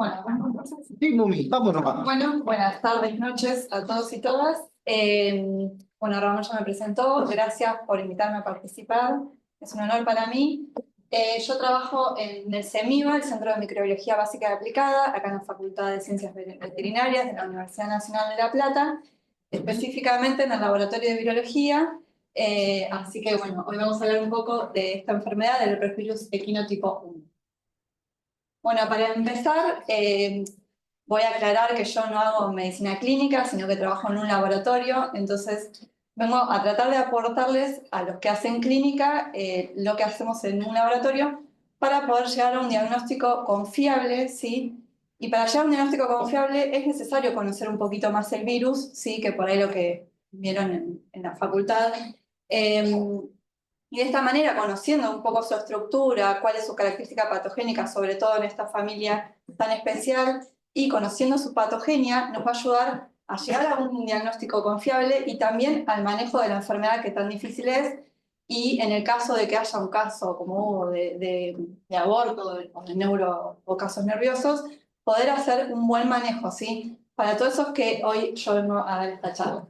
Bueno, entonces, Sí, Mumi, vamos nomás. bueno, buenas tardes, noches a todos y todas. Bueno, Ramón ya me presentó, gracias por invitarme a participar, es un honor para mí. Yo trabajo en el CEMIBA, el Centro de Microbiología Básica y Aplicada, acá en la Facultad de Ciencias Veterinarias de la Universidad Nacional de La Plata, específicamente en el Laboratorio de Virología. Así que bueno, hoy vamos a hablar un poco de esta enfermedad del herpesvirus equinotipo 1. Bueno, para empezar, voy a aclarar que yo no hago medicina clínica, sino que trabajo en un laboratorio, entonces vengo a tratar de aportarles a los que hacen clínica lo que hacemos en un laboratorio para poder llegar a un diagnóstico confiable, ¿sí? Y para llegar a un diagnóstico confiable es necesario conocer un poquito más el virus, ¿sí? Que por ahí lo que vieron en la facultad. Y de esta manera, conociendo un poco su estructura, cuál es su característica patogénica, sobre todo en esta familia tan especial, y conociendo su patogenia, nos va a ayudar a llegar a un diagnóstico confiable y también al manejo de la enfermedad que tan difícil es. Y en el caso de que haya un caso como hubo de aborto o de neuro o casos nerviosos, poder hacer un buen manejo, ¿sí? Para todos esos que hoy yo vengo a dar esta charla.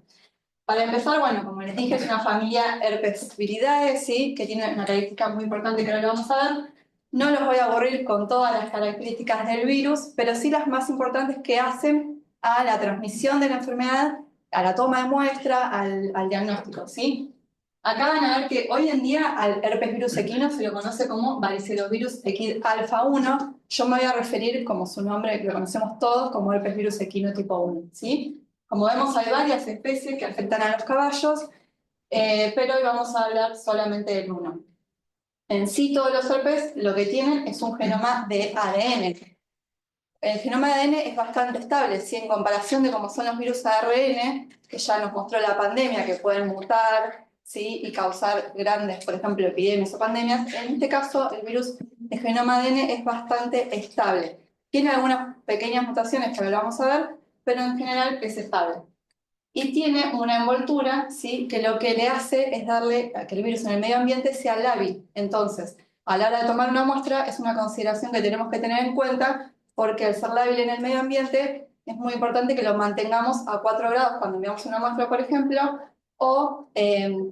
Para empezar, bueno, como les dije, es una familia Herpesviridae, ¿sí? Que tiene una característica muy importante que ahora lo vamos a ver. No los voy a aburrir con todas las características del virus, pero sí las más importantes que hacen a la transmisión de la enfermedad, a la toma de muestra, al diagnóstico, ¿sí? Acá van a ver que hoy en día al herpesvirus equino se lo conoce como varicelovirus equid alfa 1. Yo me voy a referir, como su nombre, que lo conocemos todos, como herpesvirus equino tipo 1, ¿sí? Como vemos, hay varias especies que afectan a los caballos, pero hoy vamos a hablar solamente del uno. En sí, todos los herpes lo que tienen es un genoma de ADN. El genoma de ADN es bastante estable, ¿sí? En comparación de cómo son los virus ARN, que ya nos mostró la pandemia, que pueden mutar, ¿sí? Y causar grandes, por ejemplo, epidemias o pandemias. En este caso, el virus de genoma ADN es bastante estable. Tiene algunas pequeñas mutaciones que ahora vamos a ver, pero en general es estable. Y tiene una envoltura, ¿sí? Que lo que le hace es darle a que el virus en el medio ambiente sea lábil. Entonces, a la hora de tomar una muestra, es una consideración que tenemos que tener en cuenta, porque al ser lábil en el medio ambiente, es muy importante que lo mantengamos a 4 grados cuando enviamos una muestra, por ejemplo, o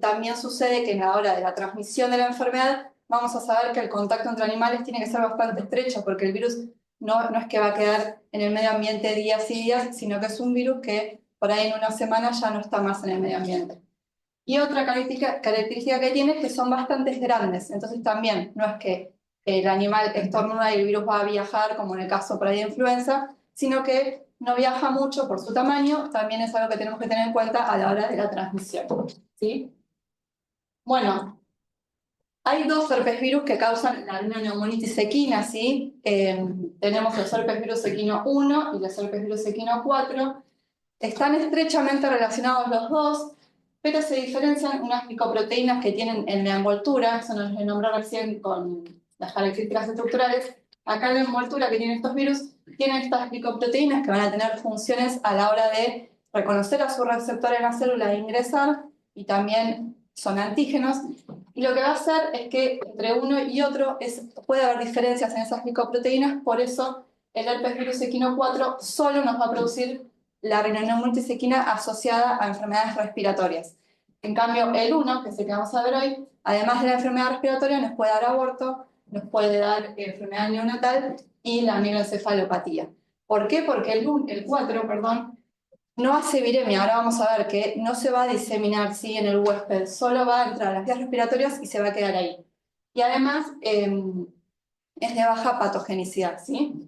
también sucede que en la hora de la transmisión de la enfermedad, vamos a saber que el contacto entre animales tiene que ser bastante estrecho, porque el virus no es que va a quedar en el medio ambiente días y días, sino que es un virus que por ahí en una semana ya no está más en el medio ambiente. Y otra característica que tiene es que son bastante grandes, entonces también no es que el animal estornuda y el virus va a viajar, como en el caso por ahí de influenza, sino que no viaja mucho por su tamaño, también es algo que tenemos que tener en cuenta a la hora de la transmisión, ¿sí? Bueno, hay dos herpesvirus que causan la neumonitis equina, ¿sí? Tenemos los herpesvirus equino 1 y los herpesvirus equino 4. Están estrechamente relacionados los dos, pero se diferencian unas glicoproteínas que tienen en la envoltura, eso nos lo nombré recién con las características estructurales. Acá en la envoltura que tienen estos virus, tienen estas glicoproteínas que van a tener funciones a la hora de reconocer a su receptor en la célula e ingresar, y también son antígenos. Y lo que va a hacer es que entre uno y otro puede haber diferencias en esas glicoproteínas, por eso el herpes virus equino 4 solo nos va a producir la rinoneumonitis equina asociada a enfermedades respiratorias. En cambio, el 1, que es el que vamos a ver hoy, además de la enfermedad respiratoria, nos puede dar aborto, nos puede dar enfermedad neonatal y la microencefalopatía. ¿Por qué? Porque el 4, perdón, no hace viremia. Ahora vamos a ver que no se va a diseminar, ¿sí? En el huésped, solo va a entrar a las vías respiratorias y se va a quedar ahí. Y además es de baja patogenicidad, ¿sí?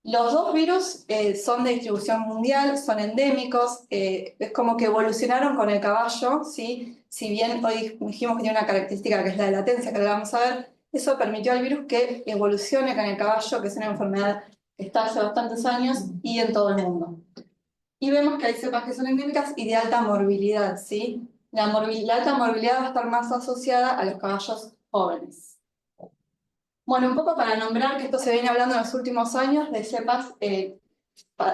Los dos virus son de distribución mundial, son endémicos, es como que evolucionaron con el caballo, ¿sí? Si bien hoy dijimos que tiene una característica que es la de latencia, que ahora vamos a ver, eso permitió al virus que evolucione con el caballo, que es una enfermedad que está hace bastantes años y en todo el mundo. Y vemos que hay cepas que son endémicas y de alta morbilidad, ¿sí? La alta morbilidad va a estar más asociada a los caballos jóvenes. Bueno, un poco para nombrar que esto se viene hablando en los últimos años de cepas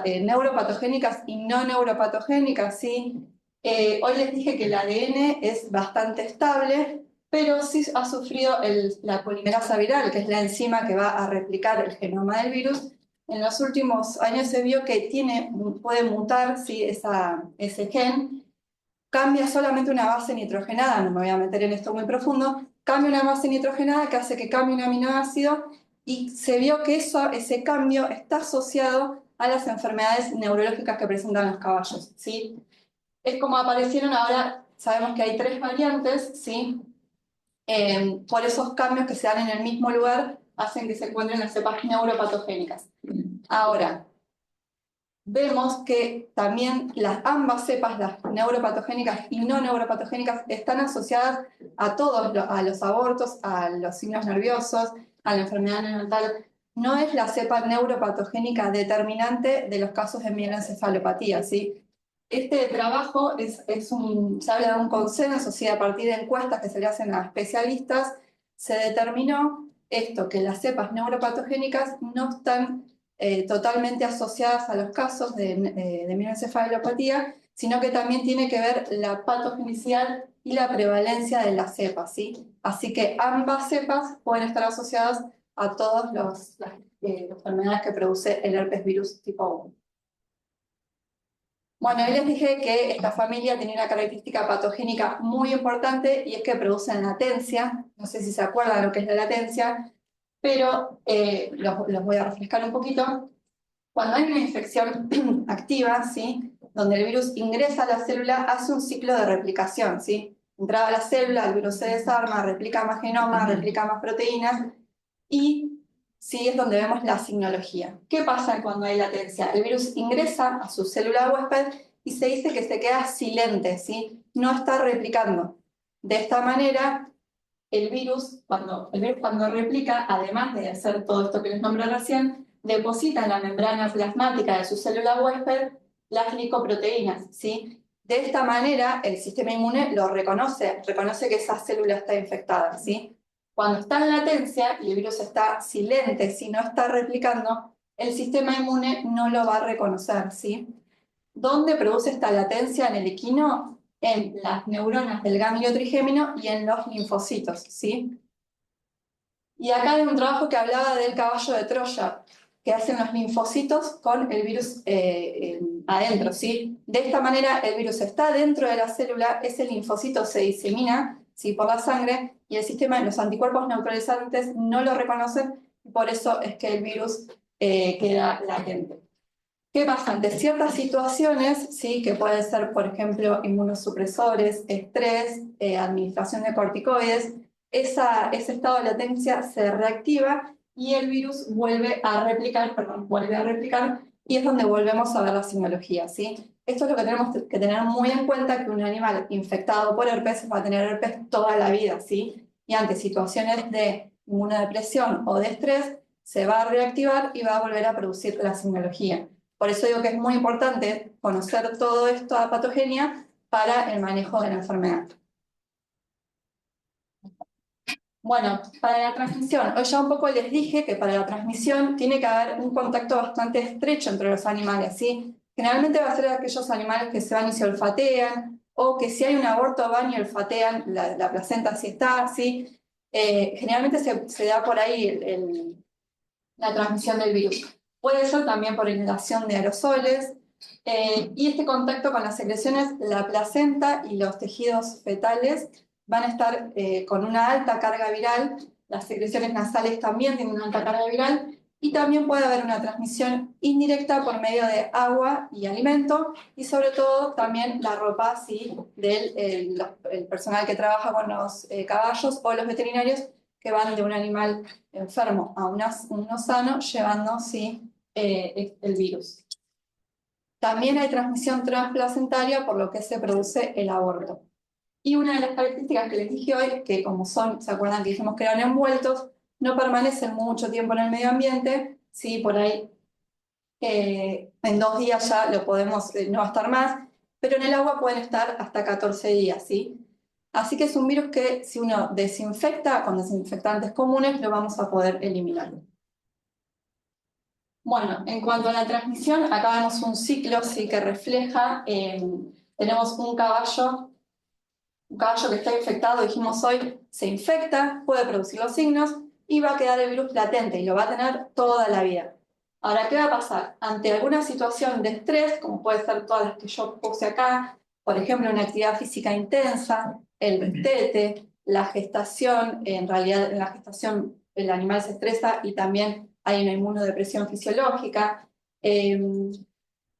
neuropatogénicas y no neuropatogénicas, ¿sí? Hoy les dije que el ADN es bastante estable, pero sí ha sufrido la polimerasa viral, que es la enzima que va a replicar el genoma del virus. en los últimos años se vio que puede mutar, ¿sí? Ese gen, cambia solamente una base nitrogenada, no me voy a meter en esto muy profundo, cambia una base nitrogenada que hace que cambie un aminoácido y se vio que ese cambio está asociado a las enfermedades neurológicas que presentan los caballos, ¿sí? Es como aparecieron ahora, sabemos que hay 3 variantes, ¿sí? Por esos cambios que se dan en el mismo lugar, hacen que se encuentren las cepas neuropatogénicas. Ahora, vemos que también ambas cepas, las neuropatogénicas y no neuropatogénicas, están asociadas a los abortos, a los signos nerviosos, a la enfermedad neonatal. No es la cepa neuropatogénica determinante de los casos de mieloencefalopatía, ¿sí? Este trabajo se habla de un consenso, ¿sí? A partir de encuestas que se le hacen a especialistas, se determinó esto, que las cepas neuropatogénicas no están totalmente asociadas a los casos de mieloencefalopatía, sino que también tiene que ver la patogenicidad y la prevalencia de las cepas, ¿sí? Así que ambas cepas pueden estar asociadas a todas las enfermedades que produce el herpes virus tipo 1. Bueno, ahí les dije que esta familia tiene una característica patogénica muy importante y es que producen latencia. No sé si se acuerdan lo que es la latencia, pero los voy a refrescar un poquito. Cuando hay una infección activa, ¿sí? Donde el virus ingresa a la célula, hace un ciclo de replicación, ¿sí? Entrada a la célula, el virus se desarma, replica más genoma, replica más proteínas y sí es donde vemos la signología. ¿Qué pasa cuando hay latencia? El virus ingresa a su célula huésped y se dice que se queda silente, ¿sí? No está replicando. De esta manera, el virus cuando replica, además de hacer todo esto que les nombré recién, deposita en la membrana plasmática de su célula huésped las glicoproteínas, ¿sí? De esta manera, el sistema inmune reconoce que esa célula está infectada, ¿sí? Cuando está en latencia y el virus está silente, si no está replicando, el sistema inmune no lo va a reconocer, ¿sí? ¿Dónde produce esta latencia en el equino? En las neuronas del ganglio trigémino y en los linfocitos, ¿sí? Y acá hay un trabajo que hablaba del caballo de Troya, que hacen los linfocitos con el virus adentro, ¿sí? De esta manera el virus está dentro de la célula, ese linfocito se disemina, ¿sí? Por la sangre y el sistema, los anticuerpos neutralizantes no lo reconocen, y por eso es que el virus queda latente. ¿Qué pasa? Ante ciertas situaciones, ¿sí? Que pueden ser, por ejemplo, inmunosupresores, estrés, administración de corticoides, ese estado de latencia se reactiva y el virus vuelve a replicar, y es donde volvemos a ver la simbología, ¿sí? Esto es lo que tenemos que tener muy en cuenta, que un animal infectado por herpes va a tener herpes toda la vida, ¿sí? Y ante situaciones de inmunodepresión o de estrés, se va a reactivar y va a volver a producir la simbología. Por eso digo que es muy importante conocer todo esto de patogenia para el manejo de la enfermedad. Bueno, para la transmisión, hoy ya un poco les dije que para la transmisión tiene que haber un contacto bastante estrecho entre los animales, ¿sí? Generalmente va a ser aquellos animales que se van y se olfatean, o que si hay un aborto van y olfatean la placenta si está, ¿sí? Generalmente se da por ahí la transmisión del virus. Puede ser también por inhalación de aerosoles, y este contacto con las secreciones, la placenta y los tejidos fetales van a estar con una alta carga viral, las secreciones nasales también tienen una alta carga viral, y también puede haber una transmisión indirecta por medio de agua y alimento, y sobre todo también la ropa, ¿sí? El personal que trabaja con los caballos o los veterinarios que van de un animal enfermo a uno sano, llevando, ¿sí? El virus. También hay transmisión transplacentaria, por lo que se produce el aborto. Y una de las características que les dije hoy, que como ¿se acuerdan que dijimos que eran envueltos? No permanecen mucho tiempo en el medio ambiente, ¿sí? Por ahí en 2 días ya lo podemos, no va a estar más, pero en el agua pueden estar hasta 14 días, ¿sí? Así que es un virus que si uno desinfecta con desinfectantes comunes, lo vamos a poder eliminar. Bueno, en cuanto a la transmisión, acá vemos un ciclo, sí, que refleja, tenemos un caballo que está infectado, dijimos hoy, se infecta, puede producir los signos y va a quedar el virus latente y lo va a tener toda la vida. Ahora, ¿qué va a pasar? Ante alguna situación de estrés, como puede ser todas las que yo puse acá, por ejemplo, una actividad física intensa, el destete, la gestación, en realidad en la gestación el animal se estresa y también hay una inmunodepresión fisiológica, eh,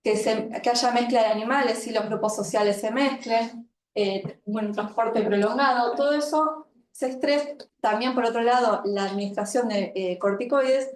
que haya mezcla de animales y los grupos sociales se mezclen, un transporte prolongado, todo eso, ese estrés, también por otro lado, la administración de corticoides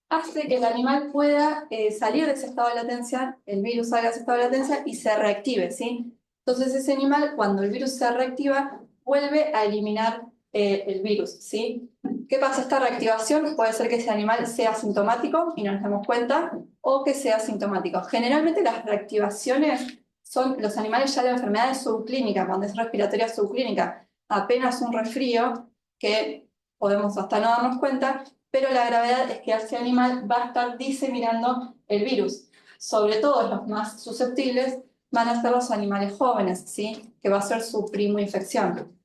hace que el animal pueda salir de ese estado de latencia, el virus salga de ese estado de latencia y se reactive, ¿sí? Entonces ese animal, cuando el virus se reactiva, vuelve a eliminar el virus, ¿sí? ¿Qué pasa? Esta reactivación puede ser que ese animal sea asintomático y no nos damos cuenta, o que sea asintomático. Generalmente las reactivaciones son los animales ya de enfermedades subclínicas, cuando es respiratoria subclínica, apenas un resfrío que podemos hasta no darnos cuenta, pero la gravedad es que ese animal va a estar diseminando el virus. Sobre todo los más susceptibles van a ser los animales jóvenes, ¿sí? Que va a ser su primo infección.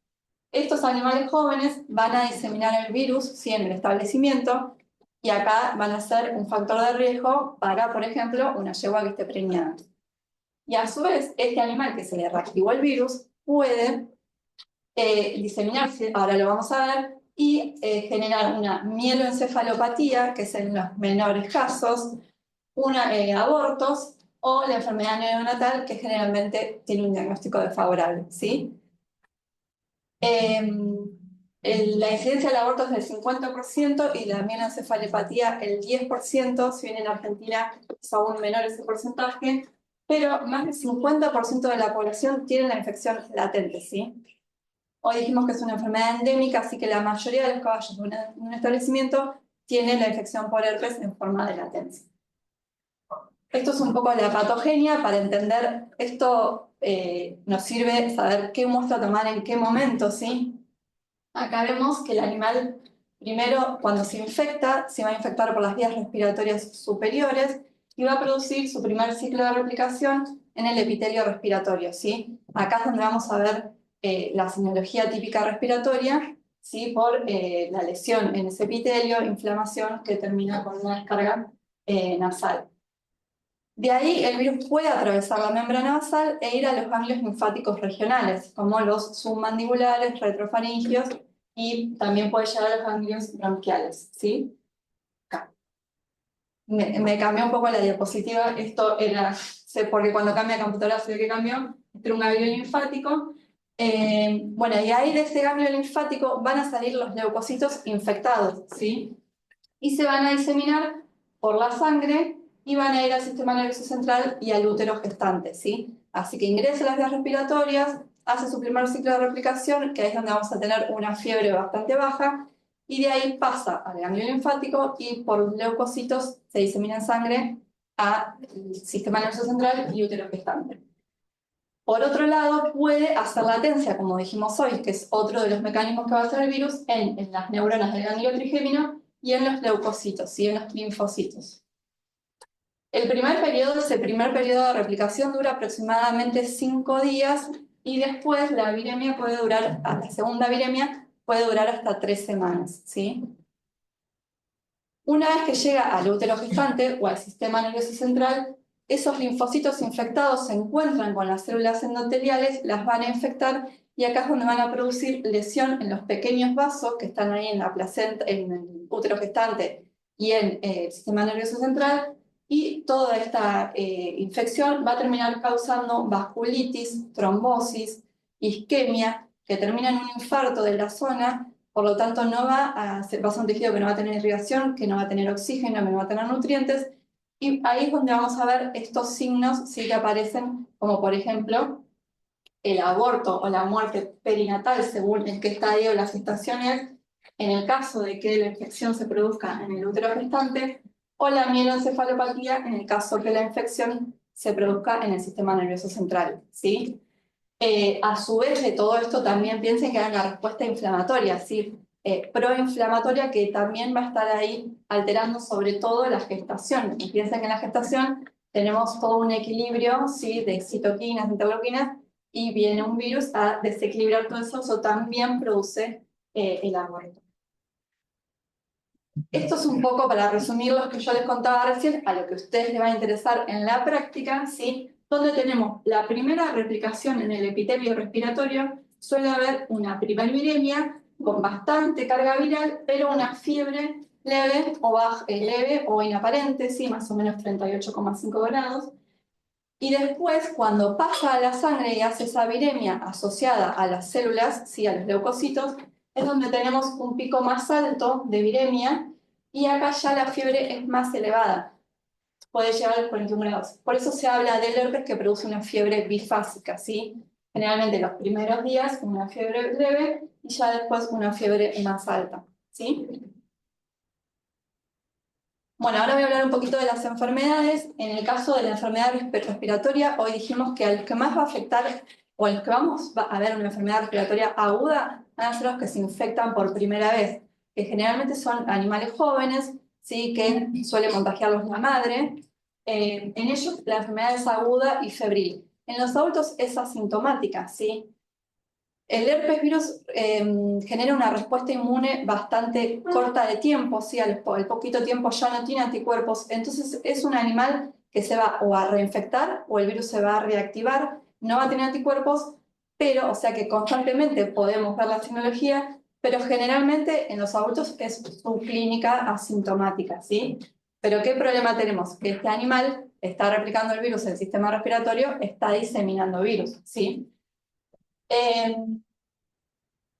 Estos animales jóvenes van a diseminar el virus, ¿sí? En el establecimiento, y acá van a ser un factor de riesgo para, por ejemplo, una yegua que esté preñada. Y a su vez, este animal que se le reactivó el virus puede diseminarse, ahora lo vamos a ver, y generar una mieloencefalopatía, que es en los menores casos, abortos o la enfermedad neonatal, que generalmente tiene un diagnóstico desfavorable, ¿sí? La incidencia del aborto es del 50% y la mieloencefalopatía el 10%, si bien en Argentina es aún menor ese porcentaje, pero más del 50% de la población tiene la infección latente, ¿sí? Hoy dijimos que es una enfermedad endémica, así que la mayoría de los caballos de un establecimiento tienen la infección por herpes en forma de latencia. Esto es un poco la patogenia. Para entender esto nos sirve saber qué muestra tomar en qué momento, ¿sí? Acá vemos que el animal, primero, cuando se infecta, se va a infectar por las vías respiratorias superiores y va a producir su primer ciclo de replicación en el epitelio respiratorio, ¿sí? Acá es donde vamos a ver la semiología típica respiratoria, ¿sí? Por la lesión en ese epitelio, inflamación que termina con una descarga nasal. De ahí el virus puede atravesar la membrana basal e ir a los ganglios linfáticos regionales, como los submandibulares, retrofaringios, y también puede llegar a los ganglios bronquiales, ¿sí? Acá. Me cambió un poco la diapositiva, esto era, sé porque cuando cambia de computadora se ve que cambió, este era un ganglio linfático. Bueno, y ahí de ese ganglio linfático van a salir los leucocitos infectados, ¿sí? Y se van a diseminar por la sangre y van a ir al sistema nervioso central y al útero gestante, ¿sí? Así que ingresa a las vías respiratorias, hace su primer ciclo de replicación, que ahí es donde vamos a tener una fiebre bastante baja, y de ahí pasa al ganglio linfático y por los leucocitos se disemina en sangre al sistema nervioso central y útero gestante. Por otro lado, puede hacer latencia, como dijimos hoy, que es otro de los mecanismos que va a hacer el virus en las neuronas del ganglio trigémino y en los leucocitos, y en los linfocitos. Ese primer periodo de replicación dura aproximadamente 5 días y después la viremia puede durar, la segunda viremia puede durar hasta 3 semanas, ¿sí? Una vez que llega al útero gestante o al sistema nervioso central, esos linfocitos infectados se encuentran con las células endoteliales, las van a infectar y acá es donde van a producir lesión en los pequeños vasos que están ahí en la placenta, en el útero gestante y en el sistema nervioso central, y toda esta infección va a terminar causando vasculitis, trombosis, isquemia, que termina en un infarto de la zona. Por lo tanto, va a ser un tejido que no va a tener irrigación, que no va a tener oxígeno, que no va a tener nutrientes. Y ahí es donde vamos a ver estos signos sí que aparecen, como por ejemplo el aborto o la muerte perinatal, según en qué estadio la gestación es, en el caso de que la infección se produzca en el útero gestante, o la mieloencefalopatía en el caso que la infección se produzca en el sistema nervioso central, ¿sí? A su vez de todo esto también piensen que hay una respuesta inflamatoria, ¿sí? Proinflamatoria, que también va a estar ahí alterando sobre todo la gestación. Y piensen que en la gestación tenemos todo un equilibrio, ¿sí? De citoquinas, interleuquinas, y viene un virus a desequilibrar todo eso también produce el aborto. Esto es un poco para resumir lo que yo les contaba recién, a lo que a ustedes les va a interesar en la práctica, ¿sí? Donde tenemos la primera replicación en el epitelio respiratorio, suele haber una primerviremia con bastante carga viral, pero una fiebre leve o, leve o inaparente, ¿sí? Más o menos 38,5 grados. Y después, cuando pasa a la sangre y hace esa viremia asociada a las células, ¿sí? A los leucocitos, es donde tenemos un pico más alto de viremia y acá ya la fiebre es más elevada, puede llegar a los 41 grados. Por eso se habla del herpes que produce una fiebre bifásica, ¿sí? Generalmente los primeros días una fiebre leve y ya después una fiebre más alta, ¿sí? Bueno, ahora voy a hablar un poquito de las enfermedades. En el caso de la enfermedad respiratoria, hoy dijimos que a los que más va a afectar, o a los que vamos a ver una enfermedad respiratoria aguda, van a ser los que se infectan por primera vez, que generalmente son animales jóvenes, ¿sí? Que suele contagiarlos la madre. En ellos la enfermedad es aguda y febril. En los adultos es asintomática, ¿sí? El herpes virus genera una respuesta inmune bastante corta de tiempo, ¿sí? Al poquito tiempo ya no tiene anticuerpos, entonces es un animal que se va o a reinfectar o el virus se va a reactivar, no va a tener anticuerpos, pero, o sea que constantemente podemos ver la tecnología, pero generalmente en los adultos es su clínica asintomática, ¿sí? Pero ¿qué problema tenemos? Que este animal está replicando el virus en el sistema respiratorio, está diseminando virus, ¿sí?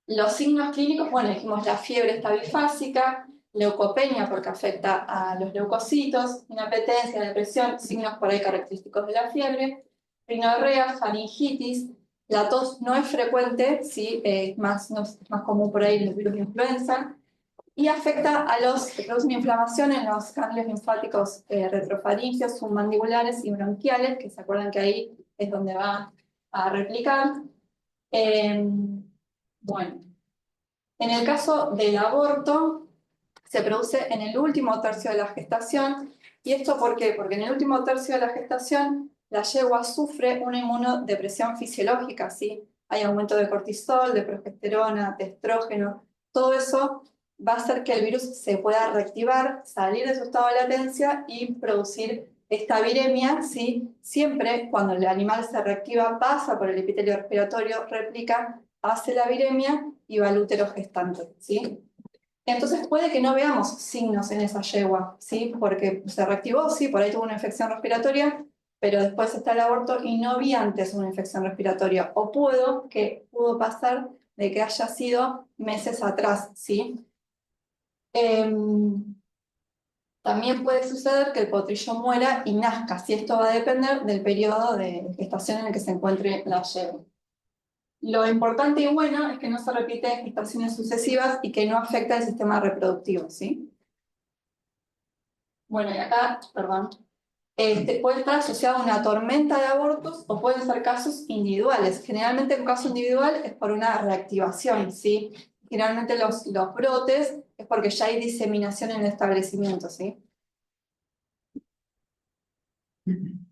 Los signos clínicos, bueno, dijimos la fiebre está bifásica, leucopenia porque afecta a los leucocitos, inapetencia, depresión, signos por ahí característicos de la fiebre, rinorrea, faringitis, la tos no es frecuente, sí, no es más común por ahí en el virus de influenza, y afecta a produce una inflamación en los ganglios linfáticos retrofaringeos, submandibulares y bronquiales, que se acuerdan que ahí es donde va a replicar. Bueno, en el caso del aborto, se produce en el último tercio de la gestación. ¿Y esto por qué? Porque en el último tercio de la gestación, la yegua sufre una inmunodepresión fisiológica, ¿sí? Hay aumento de cortisol, de progesterona, de estrógeno. Todo eso va a hacer que el virus se pueda reactivar, salir de su estado de latencia y producir esta viremia, ¿sí? Siempre cuando el animal se reactiva, pasa por el epitelio respiratorio, replica, hace la viremia y va al útero gestante, ¿sí? Entonces puede que no veamos signos en esa yegua, ¿sí? Porque se reactivó, sí, por ahí tuvo una infección respiratoria, pero después está el aborto y no vi antes una infección respiratoria. O pudo pasar de que haya sido meses atrás, ¿sí? También puede suceder que el potrillo muera y nazca, si esto va a depender del periodo de gestación en el que se encuentre la yegua. Lo importante y bueno es que no se repite en gestaciones sucesivas y que no afecta el sistema reproductivo, ¿sí? Bueno, y acá, perdón, puede estar asociado a una tormenta de abortos o pueden ser casos individuales. Generalmente un caso individual es por una reactivación, ¿sí? Generalmente los brotes es porque ya hay diseminación en el establecimiento, ¿sí?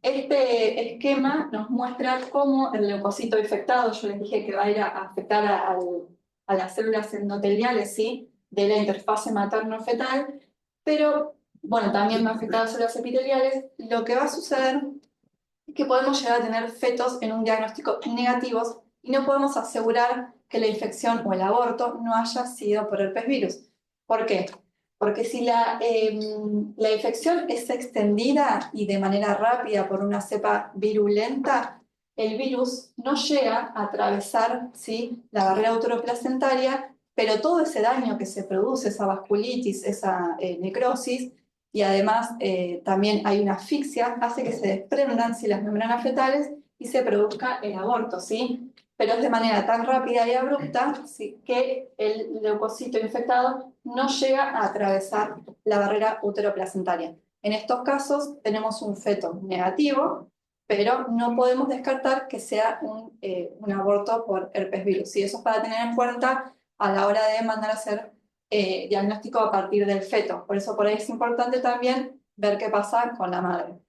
Este esquema nos muestra cómo el leucocito infectado, yo les dije que va a ir a afectar a las células endoteliales, ¿sí? De la interfase materno-fetal, pero bueno, también va a afectar a las células epiteliales. Lo que va a suceder es que podemos llegar a tener fetos en un diagnóstico negativos y no podemos asegurar que la infección o el aborto no haya sido por herpes virus. ¿Por qué? Porque si la infección es extendida y de manera rápida por una cepa virulenta, el virus no llega a atravesar, ¿sí? La barrera uteroplacentaria, pero todo ese daño que se produce, esa vasculitis, esa necrosis, y además también hay una asfixia, hace que se desprendan, ¿sí? Las membranas fetales y se produzca el aborto, ¿sí? Pero es de manera tan rápida y abrupta, ¿sí? Que el leucocito infectado no llega a atravesar la barrera uteroplacentaria. En estos casos tenemos un feto negativo, pero no podemos descartar que sea un aborto por herpes virus. ¿Sí? Eso es para tener en cuenta a la hora de mandar a hacer diagnóstico a partir del feto. Por eso por ahí es importante también ver qué pasa con la madre.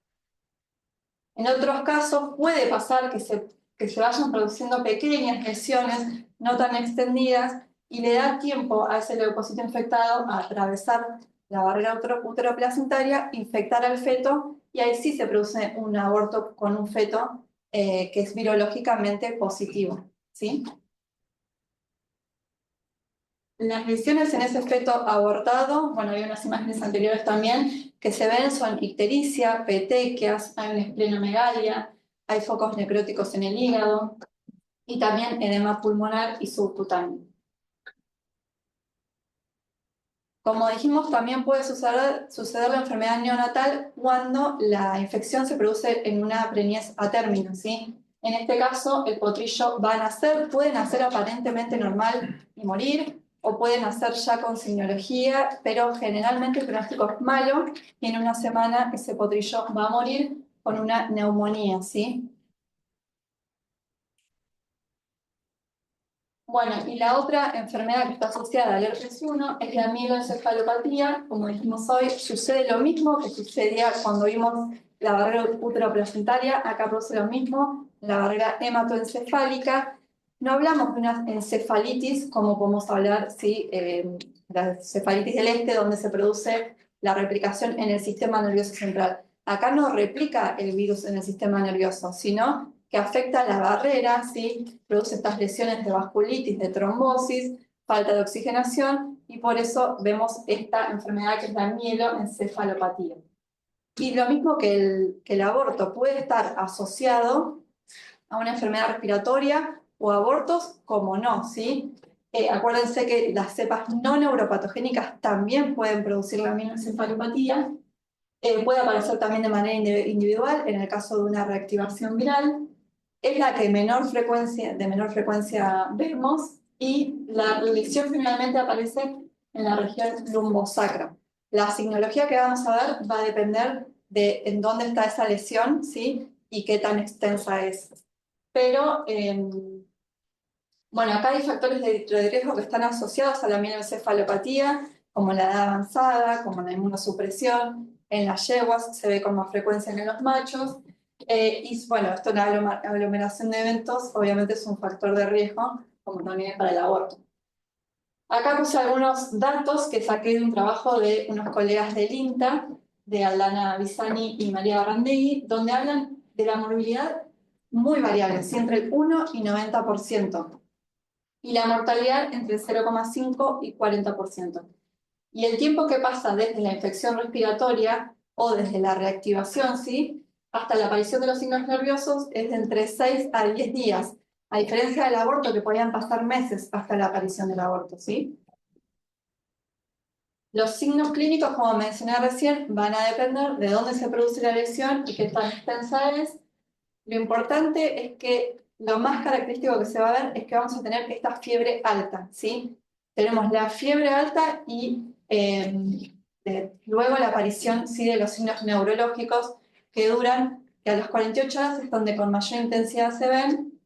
En otros casos puede pasar que se vayan produciendo pequeñas lesiones no tan extendidas y le da tiempo a ese leucocito infectado a atravesar la barrera uteroplacentaria, infectar al feto, y ahí sí se produce un aborto con un feto que es virológicamente positivo, ¿sí? Las lesiones en ese feto abortado, bueno, hay unas imágenes anteriores también, que se ven son ictericia, petequias, hay una esplenomegalia, hay focos necróticos en el hígado y también edema pulmonar y subcutáneo. Como dijimos, también puede suceder la enfermedad neonatal cuando la infección se produce en una preñez a término, ¿sí? En este caso, el potrillo va a nacer, puede nacer aparentemente normal y morir, o puede nacer ya con signología, pero generalmente el pronóstico es malo y en una semana ese potrillo va a morir con una neumonía, ¿sí? Bueno, y la otra enfermedad que está asociada al herpes 1 es la mieloencefalopatía. Como dijimos hoy, sucede lo mismo que sucedía cuando vimos la barrera uteroplacentaria. Acá produce lo mismo, la barrera hematoencefálica. No hablamos de una encefalitis, como podemos hablar, ¿sí? La encefalitis del este, donde se produce la replicación en el sistema nervioso central. Acá no replica el virus en el sistema nervioso, sino que afecta a la barrera, ¿sí? Produce estas lesiones de vasculitis, de trombosis, falta de oxigenación, y por eso vemos esta enfermedad que es la mieloencefalopatía. Y lo mismo que el aborto puede estar asociado a una enfermedad respiratoria o abortos, como no, ¿sí? Acuérdense que las cepas no neuropatogénicas también pueden producir la mieloencefalopatía. Puede aparecer también de manera individual en el caso de una reactivación viral. Es la que de menor frecuencia vemos, y la lesión finalmente aparece en la región lumbosacra. La signología que vamos a ver va a depender de en dónde está esa lesión, ¿sí? Y qué tan extensa es. Pero, bueno, acá hay factores de riesgo que están asociados a la mieloencefalopatía, como la edad avanzada, como la inmunosupresión. En las yeguas se ve con más frecuencia que en los machos. Y bueno, esto en la aglomeración de eventos obviamente es un factor de riesgo, como también para el aborto. Acá puse algunos datos que saqué de un trabajo de unos colegas del INTA, de Aldana Bisani y María Barrandegui, donde hablan de la morbilidad muy variable, ¿sí? Entre el 1 y 90%, y la mortalidad entre 0,5 y 40%. Y el tiempo que pasa desde la infección respiratoria o desde la reactivación, ¿sí? Hasta la aparición de los signos nerviosos es de entre 6 a 10 días, a diferencia del aborto, que podían pasar meses hasta la aparición del aborto, ¿sí? Los signos clínicos, como mencioné recién, van a depender de dónde se produce la lesión y qué tan extensa es. Lo importante es que lo más característico que se va a ver es que vamos a tener esta fiebre alta, ¿sí? Tenemos la fiebre alta y luego la aparición, ¿sí? De los signos neurológicos que duran, que a las 48 horas es donde con mayor intensidad se ven,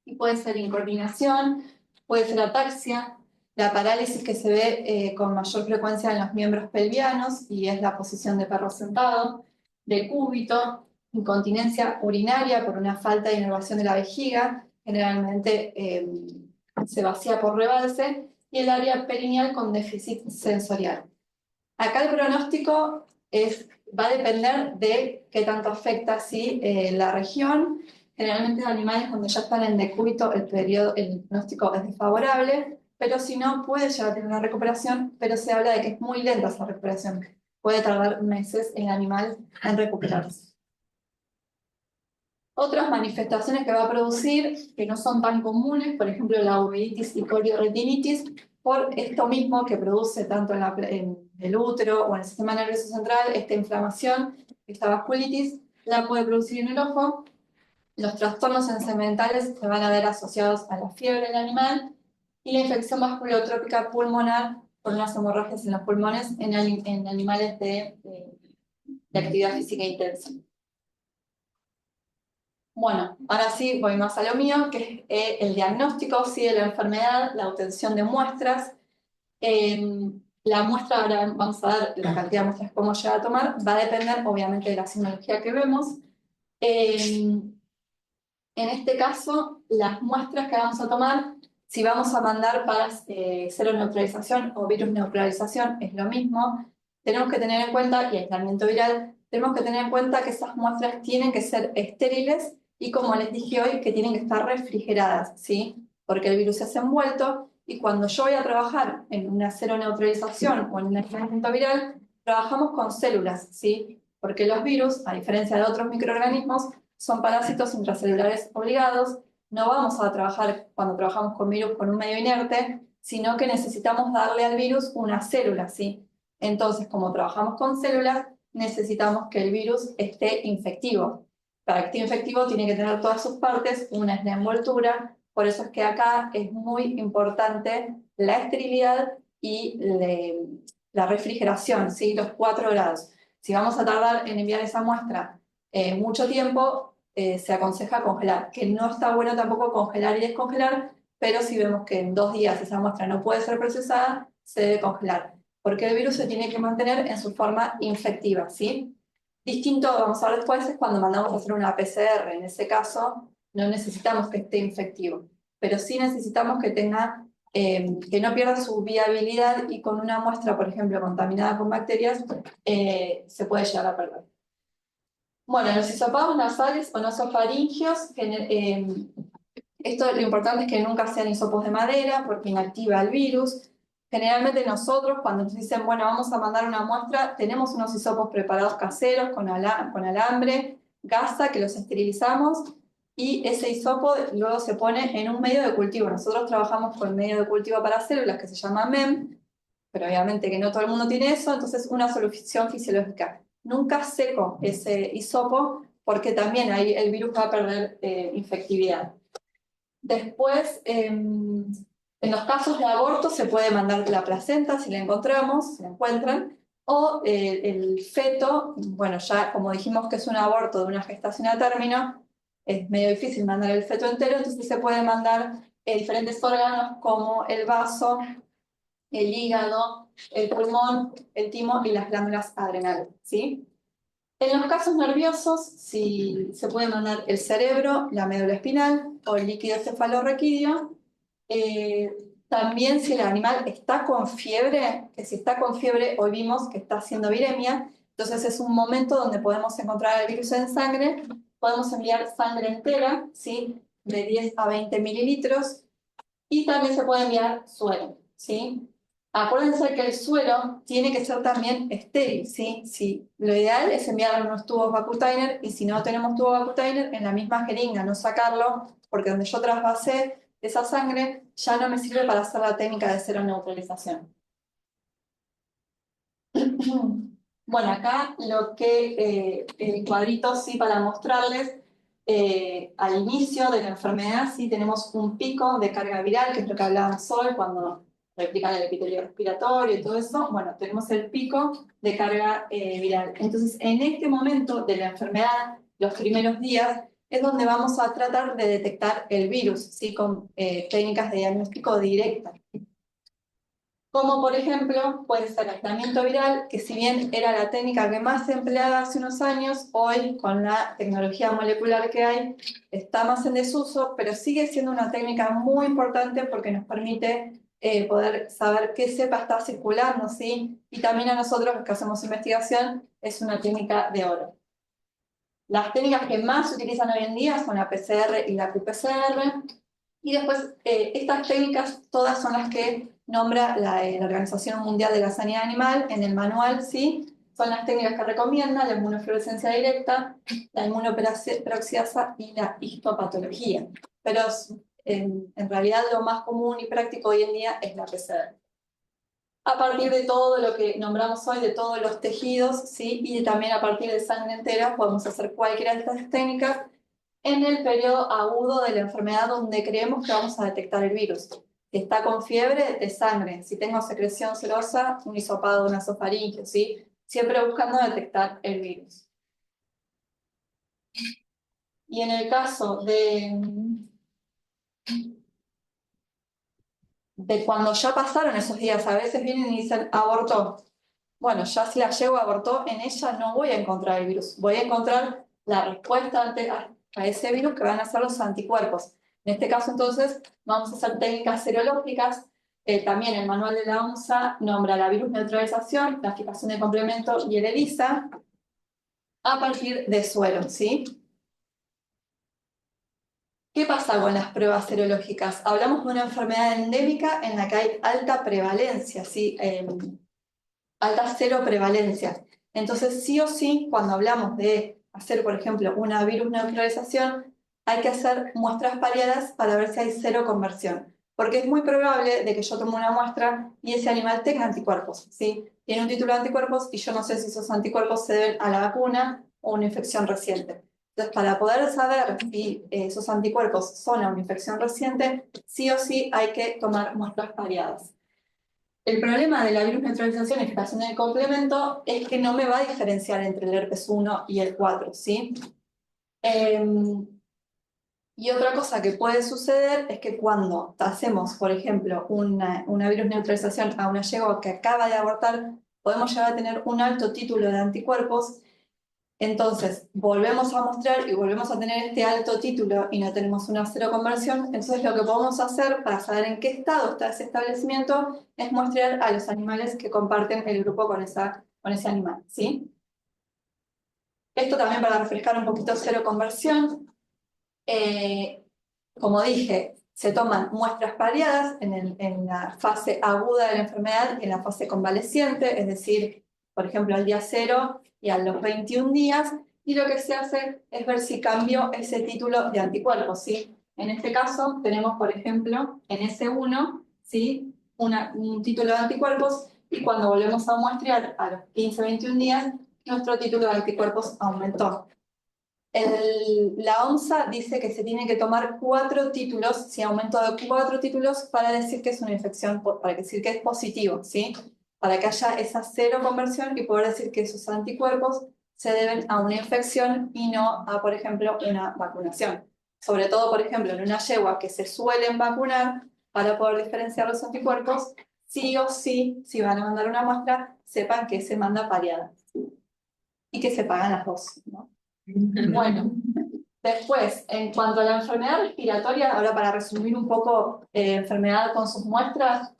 y puede ser incoordinación, puede ser ataxia, la parálisis que se ve con mayor frecuencia en los miembros pelvianos, y es la posición de perro sentado, decúbito, incontinencia urinaria por una falta de inervación de la vejiga, generalmente se vacía por rebalse, y el área perineal con déficit sensorial. Acá el pronóstico va a depender de qué tanto afecta, ¿sí? La región. Generalmente en animales donde ya están en decúbito el pronóstico es desfavorable, pero si no, puede llegar a tener una recuperación, pero se habla de que es muy lenta esa recuperación. Puede tardar meses el animal en recuperarse. Otras manifestaciones que va a producir, que no son tan comunes, por ejemplo la uveitis y coriorretinitis, por esto mismo que produce tanto en el útero o en el sistema nervioso central, esta inflamación, esta vasculitis, la puede producir en el ojo. Los trastornos sensorimentales se van a ver asociados a la fiebre del animal, y la infección vasculotrópica pulmonar por unas hemorragias en los pulmones en animales de actividad física intensa. Bueno, ahora sí voy más a lo mío, que es el diagnóstico, sí, de la enfermedad, la obtención de muestras. La muestra, ahora vamos a ver la cantidad de muestras que podemos llegar a tomar, va a depender obviamente de la simbología que vemos. En este caso, las muestras que vamos a tomar, si vamos a mandar para seroneutralización o virus neutralización, es lo mismo. tenemos que tener en cuenta, y aislamiento viral, tenemos que tener en cuenta que esas muestras tienen que ser estériles y, como les dije hoy, que tienen que estar refrigeradas, ¿sí? Porque el virus es envuelto y cuando yo voy a trabajar en una seroneutralización o en un aislamiento viral, trabajamos con células, ¿sí? Porque los virus, a diferencia de otros microorganismos, son parásitos intracelulares obligados. No vamos a trabajar, cuando trabajamos con virus, con un medio inerte, sino que necesitamos darle al virus una célula, ¿sí? Entonces, como trabajamos con células, necesitamos que el virus esté infectivo. Para que esté infectivo tiene que tener todas sus partes, una es la envoltura, por eso es que acá es muy importante la esterilidad y la refrigeración, ¿sí? Los 4 grados. Si vamos a tardar en enviar esa muestra mucho tiempo, se aconseja congelar, que no está bueno tampoco congelar y descongelar, pero si vemos que en 2 días esa muestra no puede ser procesada, se debe congelar, porque el virus se tiene que mantener en su forma infectiva, ¿sí? Distinto, vamos a ver después, es cuando mandamos a hacer una PCR. En ese caso, no necesitamos que esté infectivo, pero sí necesitamos que tenga, que no pierda su viabilidad, y con una muestra, por ejemplo, contaminada con bacterias, se puede llegar a perder. Bueno, los hisopados nasales o nasofaringios, esto lo importante es que nunca sean hisopos de madera porque inactiva el virus. Generalmente nosotros, cuando nos dicen, bueno, vamos a mandar una muestra, tenemos unos hisopos preparados caseros con alambre, gasa, que los esterilizamos, y ese hisopo luego se pone en un medio de cultivo. Nosotros trabajamos con medio de cultivo para células que se llama MEM, pero obviamente que no todo el mundo tiene eso, entonces una solución fisiológica. Nunca seco ese hisopo porque también ahí el virus va a perder infectividad. Después, en los casos de aborto se puede mandar la placenta si la encontramos, si la encuentran, o el feto. Bueno, ya como dijimos que es un aborto de una gestación a término, es medio difícil mandar el feto entero, entonces se puede mandar diferentes órganos como el vaso, el hígado, el pulmón, el timo y las glándulas adrenales, ¿sí? En los casos nerviosos, si se puede mandar el cerebro, la médula espinal o el líquido cefalorraquídeo. También si el animal está con fiebre, que si está con fiebre, hoy vimos que está haciendo viremia, entonces es un momento donde podemos encontrar el virus en sangre, podemos enviar sangre entera, ¿sí? De 10 a 20 mililitros, y también se puede enviar suero, ¿sí? Acuérdense que el suero tiene que ser también estéril, ¿sí? Sí, lo ideal es enviar unos tubos Vacutainer, y si no tenemos tubo Vacutainer, en la misma jeringa, no sacarlo, porque donde yo trasvasé esa sangre ya no me sirve para hacer la técnica de seroneutralización. Bueno, acá lo que el cuadrito, sí, para mostrarles, al inicio de la enfermedad, sí tenemos un pico de carga viral, que es lo que hablábamos hoy cuando replican el epitelio respiratorio y todo eso. Bueno, tenemos el pico de carga viral. Entonces, en este momento de la enfermedad, los primeros días, es donde vamos a tratar de detectar el virus, ¿sí? Con técnicas de diagnóstico directas. Como por ejemplo puede ser aislamiento viral, que si bien era la técnica que más se empleaba hace unos años, hoy con la tecnología molecular que hay está más en desuso, pero sigue siendo una técnica muy importante porque nos permite poder saber qué cepa está circulando, ¿sí? Y también a nosotros, los que hacemos investigación, es una técnica de oro. Las técnicas que más se utilizan hoy en día son la PCR y la qPCR. Y después, estas técnicas todas son las que nombra la Organización Mundial de la Sanidad Animal en el manual, ¿sí? Son las técnicas que recomienda: la inmunofluorescencia directa, la inmunoperoxidasa y la histopatología. Pero en realidad lo más común y práctico hoy en día es la PCR. A partir de todo lo que nombramos hoy, de todos los tejidos, ¿sí? Y también a partir de sangre entera, podemos hacer cualquiera de estas técnicas en el periodo agudo de la enfermedad donde creemos que vamos a detectar el virus. Si está con fiebre, de sangre. Si tengo secreción serosa, un hisopado, un nasofaringio, ¿sí? Siempre buscando detectar el virus. Y en el caso de cuando ya pasaron esos días, a veces vienen y dicen, abortó. Bueno, ya si la llego abortó, en ella no voy a encontrar el virus, voy a encontrar la respuesta a ese virus, que van a ser los anticuerpos. En este caso, entonces, vamos a hacer técnicas serológicas También el manual de la OMSA nombra la virus neutralización, la fijación de complemento y el ELISA a partir de suero, ¿sí? ¿Qué pasa con las pruebas serológicas? Hablamos de una enfermedad endémica en la que hay alta prevalencia, ¿sí? Alta cero prevalencia. Entonces, sí o sí, cuando hablamos de hacer, por ejemplo, una virus neutralización, hay que hacer muestras pareadas para ver si hay cero conversión. Porque es muy probable de que yo tome una muestra y ese animal tenga anticuerpos, ¿sí? Tiene un título de anticuerpos y yo no sé si esos anticuerpos se deben a la vacuna o a una infección reciente. Entonces, para poder saber si esos anticuerpos son a una infección reciente, sí o sí hay que tomar muestras pareadas. El problema de la virus neutralización y fijación del complemento es que no me va a diferenciar entre el herpes 1 y el 4, ¿sí? Y otra cosa que puede suceder es que cuando hacemos, por ejemplo, una virus neutralización a una yegua que acaba de abortar, podemos llegar a tener un alto título de anticuerpos. Entonces, volvemos a mostrar y volvemos a tener este alto título y no tenemos una cero conversión. Entonces, lo que podemos hacer para saber en qué estado está ese establecimiento es muestrear a los animales que comparten el grupo con ese animal, ¿sí? Esto también para refrescar un poquito cero conversión. Como dije, se toman muestras pareadas en la fase aguda de la enfermedad y en la fase convaleciente, es decir, por ejemplo, al día 0 y a los 21 días, y lo que se hace es ver si cambió ese título de anticuerpos, ¿sí? En este caso, tenemos, por ejemplo, en S1, ¿sí? Un título de anticuerpos, y cuando volvemos a muestrear a los 15-21 días, nuestro título de anticuerpos aumentó. La OMSA dice que se tiene que tomar 4 títulos, si aumento de 4 títulos, para decir que es una infección, para decir que es positivo, ¿sí? Para que haya esa cero conversión y poder decir que esos anticuerpos se deben a una infección y no a, por ejemplo, una vacunación. Sobre todo, por ejemplo, en una yegua que se suelen vacunar, para poder diferenciar los anticuerpos, sí o sí, si van a mandar una muestra, sepan que se manda pareada y que se pagan las dos, ¿no? Bueno, después, en cuanto a la enfermedad respiratoria, ahora para resumir un poco enfermedad con sus muestras,